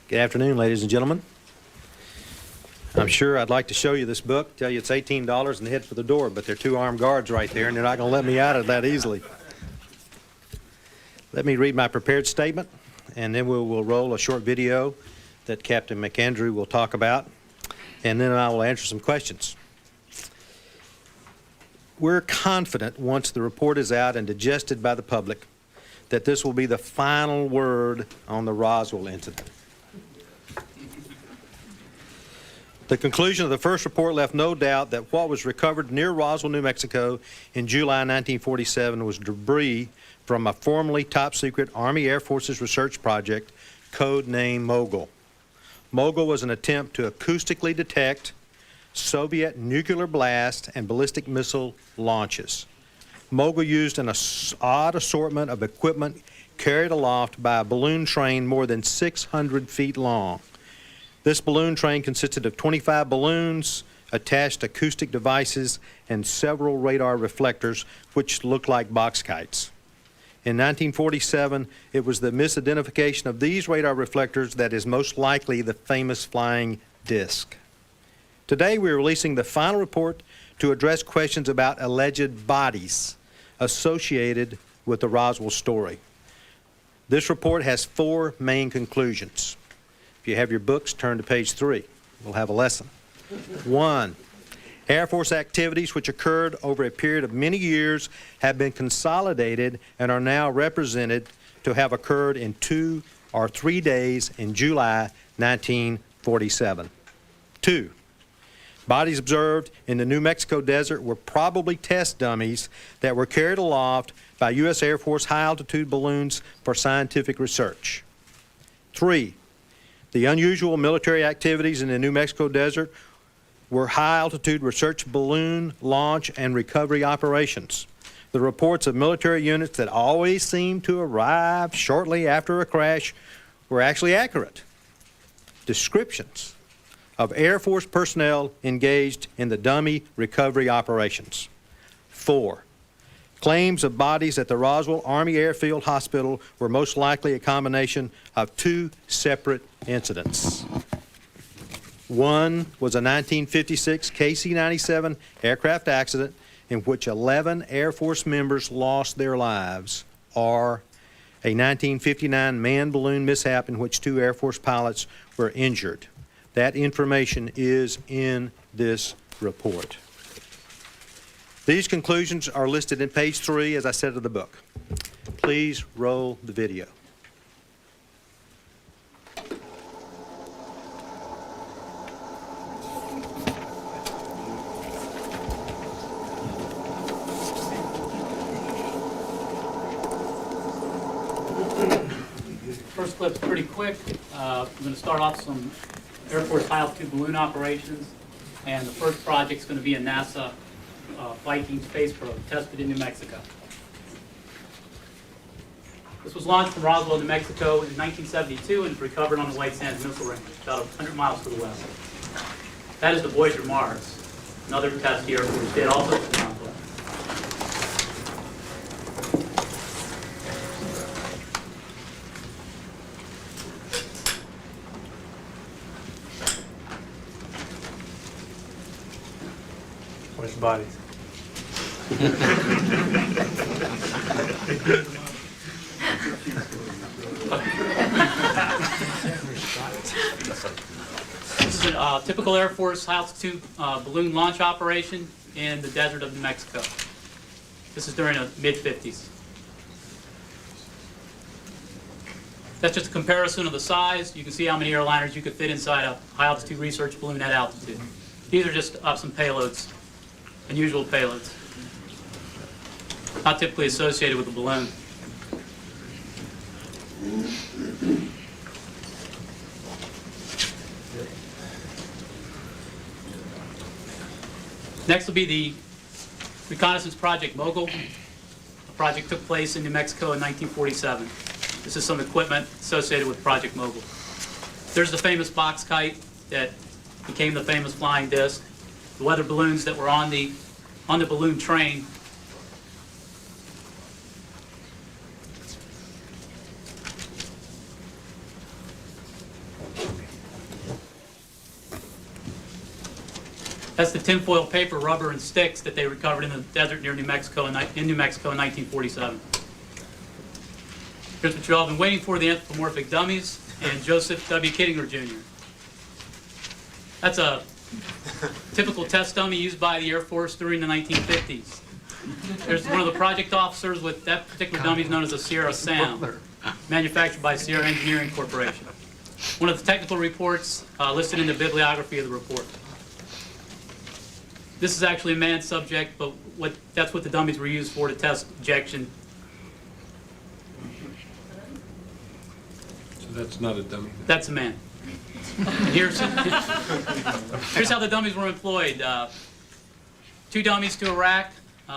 Good afternoon, ladies and gentlemen. I'm sure I'd like to show you this book, tell you it's $18 and head for the door, but there are two armed guards right there, and they're not going to let me out of that easily. Let me read my prepared statement, and then we'll roll a short video that Captain McAndrew will talk about, and then I will answer some questions. We're confident once the report is out and digested by the public that this will be the final word on the Roswell incident. The conclusion of the first report left no doubt that what was recovered near Roswell, New Mexico in July 1947 was debris from a formerly top-secret Army Air Forces research project, code-named Mogul. Mogul was an attempt to acoustically detect Soviet nuclear blast and ballistic missile launches. Mogul used an odd assortment of equipment carried aloft by a balloon train more than 600 feet long. This balloon train consisted of 25 balloons, attached acoustic devices, and several radar reflectors, which looked like box kites. In 1947, it was the misidentification of these radar reflectors that is most likely the famous flying disc. Today, we are releasing the final report to address questions about alleged bodies associated with the Roswell story. This report has four main conclusions. If you have your books, turn to page 3. We'll have a lesson. 1, Air Force activities which occurred over a period of many years have been consolidated and are now represented to have occurred in 2 or 3 days in July 1947. 2, bodies observed in the New Mexico desert were probably test dummies that were carried aloft by U.S. Air Force high-altitude balloons for scientific research. 3, the unusual military activities in the New Mexico desert were high-altitude research balloon launch and recovery operations. The reports of military units that always seemed to arrive shortly after a crash were actually accurate descriptions of Air Force personnel engaged in the dummy recovery operations. 4, claims of bodies at the Roswell Army Airfield Hospital were most likely a combination of 2 separate incidents. One was a 1956 KC-97 aircraft accident in which 11 Air Force members lost their lives, or a 1959 manned balloon mishap in which 2 Air Force pilots were injured. That information is in this report. These conclusions are listed in page 3, as I said, of the book. Please roll the video. First clip's pretty quick. I'm going to start off some Air Force high-altitude balloon operations, and the first project's going to be a NASA Viking space probe tested in New Mexico. This was launched from Roswell, New Mexico in 1972 and recovered on the White Sands Missile Range, about 100 miles to the west. That is the Voyager Mars, another test here which did also to Roswell. Where's the bodies? This is a typical Air Force high-altitude balloon launch operation in the desert of New Mexico. This is during the mid-50s. That's just a comparison of the size. You can see how many airliners you could fit inside a high-altitude research balloon at altitude. These are just some payloads, unusual payloads, not typically associated with a balloon. Next will be the reconnaissance project Mogul. The project took place in New Mexico in 1947. This is some equipment associated with Project Mogul. There's the famous box kite that became the famous flying disc. The weather balloons that were on the balloon train. That's the tinfoil paper, rubber, and sticks that they recovered in the desert near New Mexico in New Mexico in 1947. Here's what you've all been waiting for, the anthropomorphic dummies and Joseph W. Kittinger Jr. That's a typical test dummy used by the Air Force during the 1950s. There's one of the project officers with that particular dummy is known as a Sierra Sam, manufactured by Sierra Engineering Corporation. One of the technical reports listed in the bibliography of the report. This is actually a manned subject, but that's what the dummies were used for, to test ejection. So that's not a dummy. That's a man. And here's how the dummies were employed. 2 dummies to Iraq.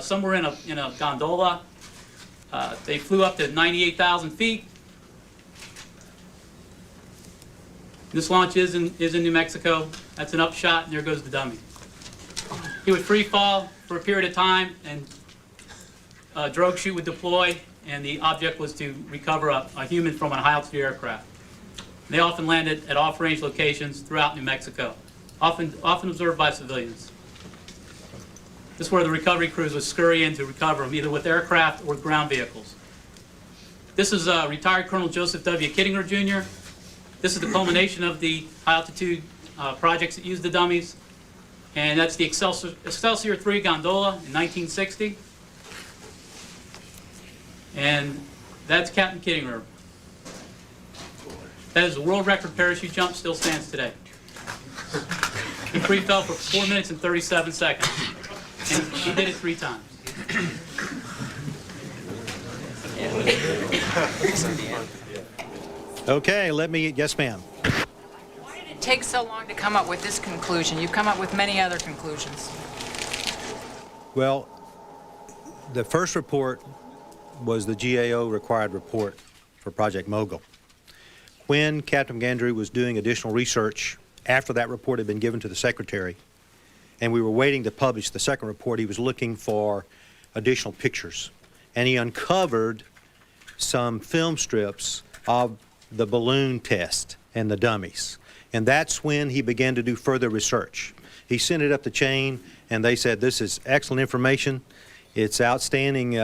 Some were in a gondola. They flew up to 98,000 feet. This launch is in New Mexico. That's an upshot, and there goes the dummy. He would free fall for a period of time, and a drogue chute would deploy, and the object was to recover a human from a high-altitude aircraft. They often landed at off-range locations throughout New Mexico, often observed by civilians. This is where the recovery crews would scurry in to recover them, either with aircraft or ground vehicles. This is retired Colonel Joseph W. Kittinger Jr. This is the culmination of the high-altitude projects that used the dummies. And that's the Excelsior 3 gondola in 1960. And that's Captain Kittinger. That is a world record parachute jump, still stands today. He free fell for 4 minutes and 37 seconds. And he did it 3 times. Okay, yes, ma'am. Why did it take so long to come up with this conclusion? You've come up with many other conclusions. Well, the first report was the GAO required report for Project Mogul. When Captain Gandry was doing additional research after that report had been given to the Secretary, and we were waiting to publish the second report, he was looking for additional pictures. And he uncovered some film strips of the balloon test and the dummies. And that's when he began to do further research. He sent it up the chain, and they said, this is excellent information. It's outstanding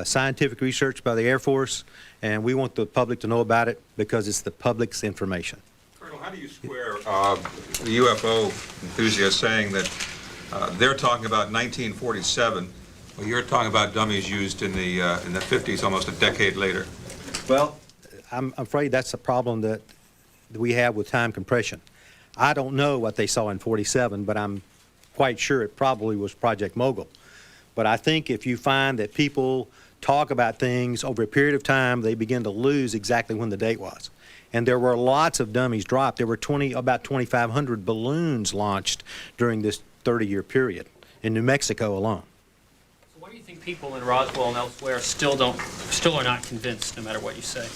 scientific research by the Air Force, and we want the public to know about it because it's the public's information. Colonel, how do you square the UFO enthusiasts saying that they're talking about 1947, well, you're talking about dummies used in the 50s, almost a decade later? Well, I'm afraid that's a problem that we have with time compression. I don't know what they saw in 47, but I'm quite sure it probably was Project Mogul. But I think if you find that people talk about things over a period of time, they begin to lose exactly when the date was. And there were lots of dummies dropped. There were about 2,500 balloons launched during this 30-year period in New Mexico alone. So why do you think people in Roswell and elsewhere still are not convinced, no matter what you say?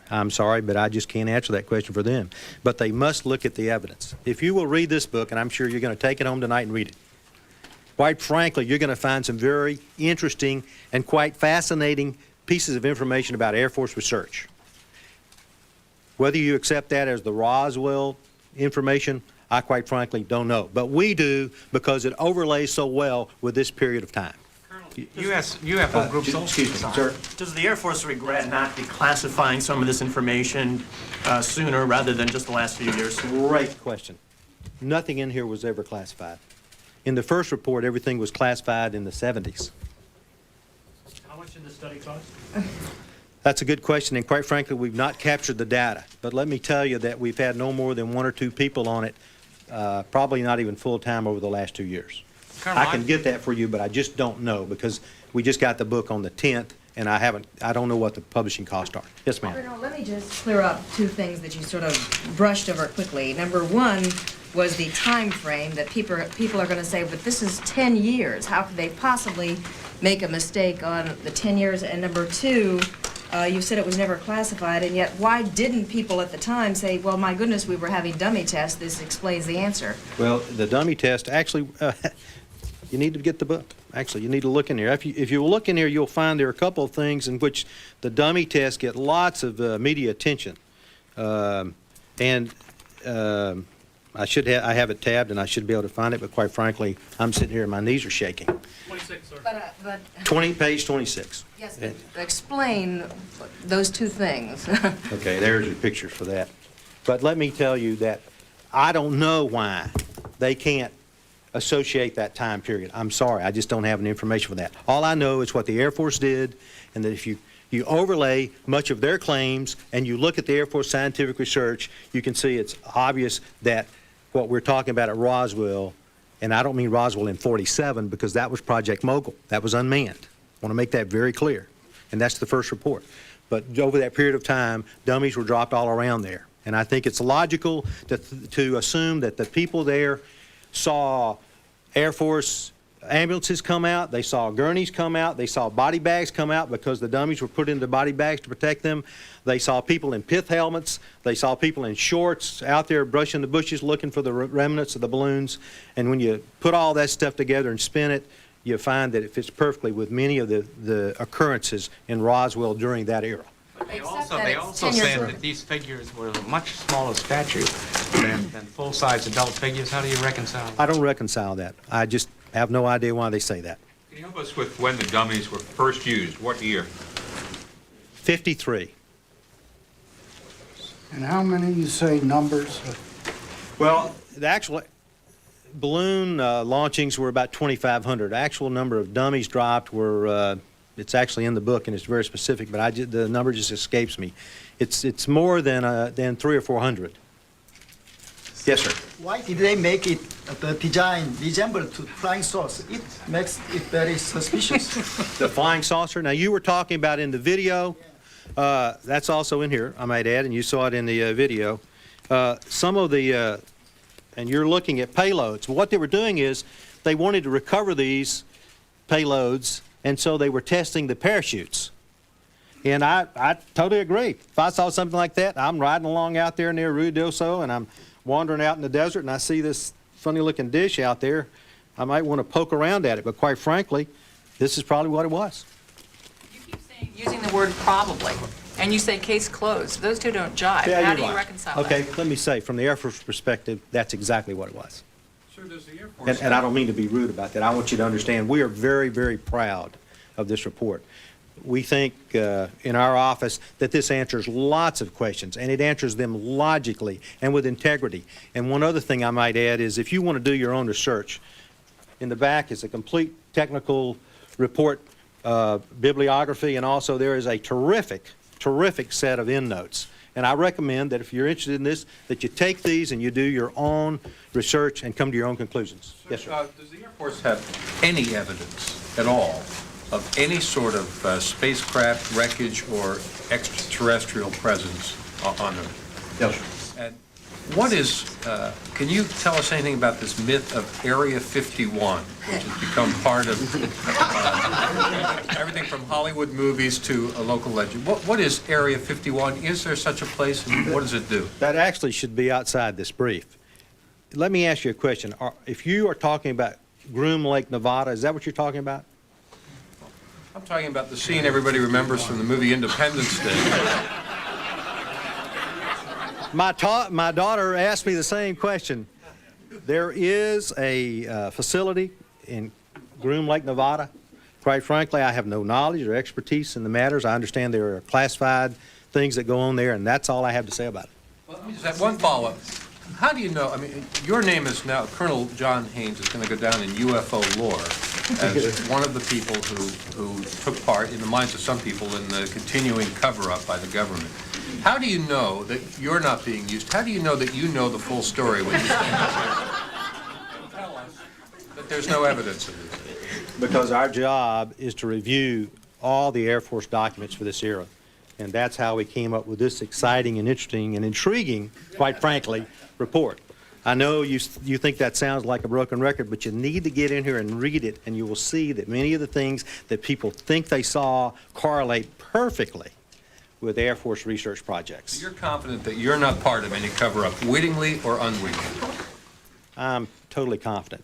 I'm sorry, but I just can't answer that question for them. But they must look at the evidence. If you will read this book, and I'm sure you're going to take it home tonight and read it, quite frankly, you're going to find some very interesting and quite fascinating pieces of information about Air Force research. Whether you accept that as the Roswell information, I quite frankly don't know. But we do because it overlays so well with this period of time. UFO groups also. Excuse me, sir. Does the Air Force regret not declassifying some of this information sooner rather than just the last few years? Great question. Nothing in here was ever classified. In the first report, everything was classified in the 70s. How much did the study cost? That's a good question, and quite frankly, we've not captured the data. But let me tell you that we've had no more than 1 or 2 people on it, probably not even full-time over the last 2 years. Colonel, I can get that for you, but I just don't know because we just got the book on the 10th, and I don't know what the publishing costs are. Yes, ma'am. Colonel, let me just clear up 2 things that you sort of brushed over quickly. Number 1 was the time frame that people are going to say, but this is 10 years. How could they possibly make a mistake on the 10 years? And number 2, you said it was never classified, and yet why didn't people at the time say, well, my goodness, we were having dummy tests, this explains the answer? Well, the dummy test, actually, you need to get the book. Actually, you need to look in here. If you look in here, you'll find there are a couple of things in which the dummy tests get lots of media attention. Let I have it tabbed and I should be able to find it, but quite frankly, I'm sitting here and my knees are shaking. 26, sir. But 20, page 26. yes, explain those two things. Okay, there's your pictures for that. But let me tell you that I don't know why they can't associate that time period. I'm sorry, I just don't have any information for that. All I know is what the Air Force did, and that if you overlay much of their claims and you look at the Air Force scientific research, you can see it's obvious that what we're talking about at Roswell, and I don't mean Roswell in 47 because that was Project Mogul. That was unmanned. I want to make that very clear. And that's the first report. But over that period of time, dummies were dropped all around there. And I think it's logical to assume that the people there saw Air Force ambulances come out, they saw gurneys come out, they saw body bags come out because the dummies were put into body bags to protect them. They saw people in pith helmets. They saw people in shorts out there brushing the bushes looking for the remnants of the balloons. And when you put all that stuff together and spin it, you find that it fits perfectly with many of the occurrences in Roswell during that era. They Except also, that they it's also 10 years said later. that these figures were a much smaller stature than full-size adult figures. How do you reconcile that? I don't reconcile that. I just have no idea why they say that. Can you help us with when the dummies were first used? What year? 53. And how many, you say, numbers? Well, the actual balloon launchings were about 2,500. Actual number of dummies dropped were, it's actually in the book and it's very specific, but the number just escapes me. It's more than 300 or 400. Yes, sir. Why did they make it, the design resemble to flying saucer? It makes it very suspicious. The flying saucer. Now, you were talking about in the video. That's also in here, I might add, and you saw it in the video. Some of the, and you're looking at payloads. What they were doing is they wanted to recover these payloads, and so they were testing the parachutes. And I totally agree. If I saw something like that, I'm riding along out there near Ruidoso, and I'm wandering out in the desert, and I see this funny-looking dish out there, I might want to poke around at it. But quite frankly, this is probably what it was. You keep saying, using the word probably, and you say case closed. Those two don't jive. Yeah, How you're do you right. reconcile that? Okay, let me say, from the Air Force perspective, that's exactly what it was. Sir, does the Air Force... And I don't mean to be rude about that. I want you to understand, we are very, very proud of this report. We think in our office that this answers lots of questions, and it answers them logically and with integrity. And one other thing I might add is if you want to do your own research, in the back is a complete technical report bibliography, and also there is a terrific set of endnotes. And I recommend that if you're interested in this, that you take these and you do your own research and come to your own conclusions. Yes, sir. Does the Air Force have any evidence at all of any sort of spacecraft wreckage or extraterrestrial presence on them? Yes, sir. And what is, can you tell us anything about this myth of Area 51, which has become part of everything from Hollywood movies to a local legend? What is Area 51? Is there such a place, and what does it do? That actually should be outside this brief. Let me ask you a question. If you are talking about Groom Lake, Nevada, is that what you're talking about? I'm talking about the scene everybody remembers from the movie Independence Day. My daughter asked me the same question. There is a facility in Groom Lake, Nevada. Quite frankly, I have no knowledge or expertise in the matters. I understand there are classified things that go on there, and that's all I have to say about it. Well, let me just have one follow-up. How do you know, I mean, your name is now, Colonel John Haynes is going to go down in UFO lore as one of the people who took part, in the minds of some people, in the continuing cover-up by the government. How do you know that you're not being used? How do you know that you know the full story when you stand up here? Tell us that there's no evidence of this. Because our job is to review all the Air Force documents for this era. And that's how we came up with this exciting and interesting and intriguing, quite frankly, report. I know you think that sounds like a broken record, but you need to get in here and read it, and you will see that many of the things that people think they saw correlate perfectly with Air Force research projects. You're confident that you're not part of any cover-up, wittingly or unwittingly? I'm totally confident.